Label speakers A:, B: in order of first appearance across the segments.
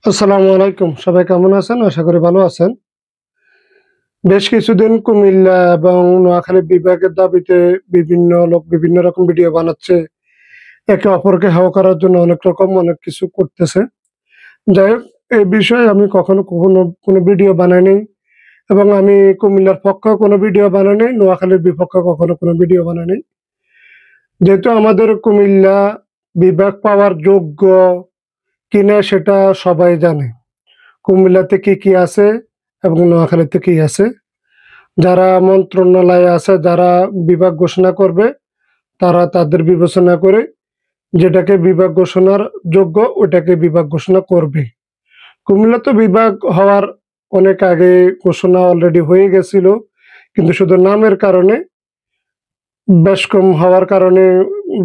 A: আসসালামু আলাইকুম। সবাই কেমন আছেন? আশা করি ভালো আছেন। বেশ কিছুদিন কুমিল্লা এবং নোয়াখালী বিভাগের দাবিতে বিভিন্ন লোক বিভিন্ন রকম ভিডিও বানাচ্ছে। একে অপরকে হেয় করার জন্য অনেক কিছু করতেছে। যাই হোক, এই বিষয়ে আমি কখনো কোনো ভিডিও বানাই নাই এবং আমি কুমিল্লার পক্ষেও কোনো ভিডিও বানাই নাই, নোয়াখালীর বিপক্ষে কখনো কোনো ভিডিও বানাই নাই। যেহেতু আমাদের কুমিল্লা বিভাগ পাওয়ার যোগ্য কিনা সেটা সবাই জানে। কুমিল্লাতে কি আছে এবং নোয়াখালীতে কি আছে। যারা মন্ত্রণালয়ে আছে, যারা বিভাগ ঘোষণা করবে, তারা তাদের বিবেচনা করে যেটাকে বিভাগ ঘোষণার যোগ্য ওটাকে বিভাগ ঘোষণা করবে। কুমিল্লা তো বিভাগ হওয়ার অনেক আগে ঘোষণা অলরেডি হয়ে গেছিল, কিন্তু শুধু নামের কারণে, বেশকম হওয়ার কারণে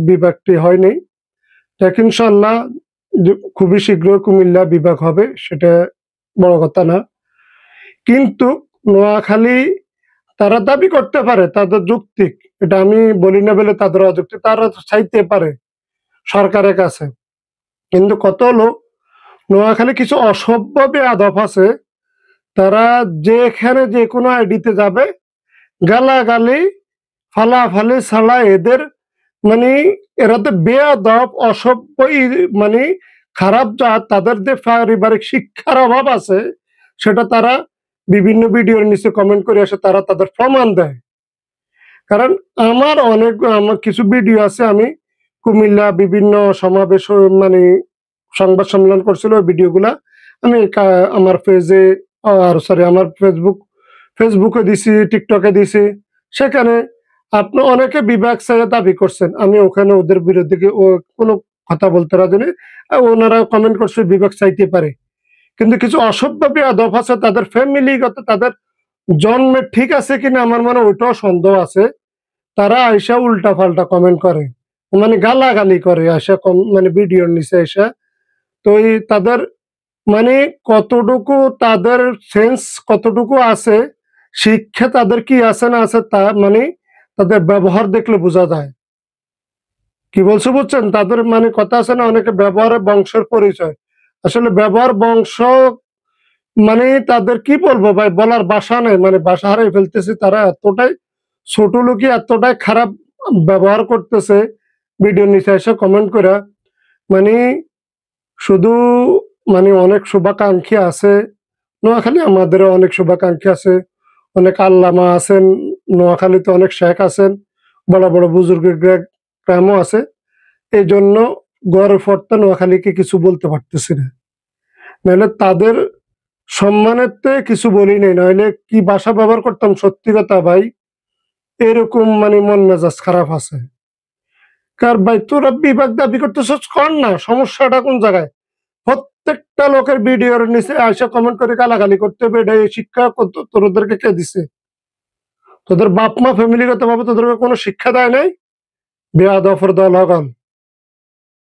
A: বিভাগটি হয়নি। দেখ ইনশাল্লাহ খুবই শীঘ্র কুমিল্লা বিভাগ হবে, সেটা বড় কথা না। কিন্তু নোয়াখালী তারা দাবি করতে পারে, তাদের যৌক্তিক। এটা আমি বলি না বলে তাদের অযৌক্তিক। তারা চাইতে পারে সরকারের কাছে। কিন্তু কত হলো, নোয়াখালী কিছু অসভ্য বেয়াদব আছে, তারা যেখানে যে কোনো আইডিতে যাবে, গালাগালি ফালাফালি ছাড়া এদের মানে এরা তো বেয়াদব অসভ্য মানে খারাপ জাত। তাদের যে পারিবারিক শিক্ষার অভাব আছে সেটা তারা বিভিন্ন ভিডিওর নিচে কমেন্ট করে আসে, তারা তাদের প্রমাণ দেয়। কারণ আমার কিছু ভিডিও আছে, আমি কুমিল্লা বিভিন্ন সমাবেশ মানে সংবাদ সম্মেলন করছিল, ওই ভিডিওগুলা আমি আমার পেজে আমার ফেসবুকে দিছি, টিকটকে দিছি। সেখানে আপনি অনেকে বিভাগ চাই দাবি করছেন, আমি ওখানে ওদের বিরুদ্ধে কোনো কথা বলতে রাজি নেই। ওনারা কমেন্ট করছে বিভাগ চাইতে পারে, কিন্তু কিছু অসভ্য বেয়াদব আছে, তাদের ফ্যামিলিগত তাদের জন্মে ঠিক আছে কিনা আমার মনে ওইটাও সন্দেহ আছে। তারা আইসা উল্টা পাল্টা কমেন্ট করে, মানে গালাগালি করে আইসা মানে ভিডিওর নিচে আইসা। তো এই তাদের মানে কতটুকু তাদের সেন্স কতটুকু আছে, শিক্ষা তাদের কি আছে না আছে, তা মানে তাদের ব্যবহার দেখলে বোঝা যায়। কি বলছো বুঝছেন? তাদের মানে কথা আছে না, অনেকে ব্যবহারে বংশের পরিচয়। আসলে ব্যবহার বংশ মানে তাদের কি বলবো ভাই, বলার ভাষা নেই, মানে ভাষা হারাই ফেলতেছে। তারা এতটাই ছোট লোকই, এতটাই খারাপ ব্যবহার করতেছে ভিডিও নিচে এসে কমেন্ট করে। মানে শুধু মানে অনেক শুভাকাঙ্ক্ষী আছে নোয়াখালী, আমাদেরও অনেক শুভাকাঙ্ক্ষী আছে, অনেক আল্লামা আছেন নোয়াখালীতে, অনেক শেখ আছেন, বড় বড় বুজুর্গের গ্রামও আছে। এই জন্য গড়ে ফর্তা নোয়াখালীকে কিছু বলতে পারতেছি না, নাহলে তাদের সম্মানেতে কিছু বলি নাই, নইলে কি ভাষা ব্যবহার করতাম। সত্যি কথা ভাই, এরকম মানে মন মেজাজ খারাপ আছে। কার ভাই তোরা বিভাগ দাবি করতেছিস, কর না, সমস্যাটা কোন জায়গায়? প্রত্যেকটা লোকের ভিডিওর নিচে আইসা কমেন্ট করে গালাগালি করতে হবে, এটা এই শিক্ষা তোদেরকে কে দিছে? তোদের বাপ মা ফ্যামিলিগত ভাবে তোদেরকে কোনো শিক্ষা দেয় নাই? বেয়াদফের দল হগল।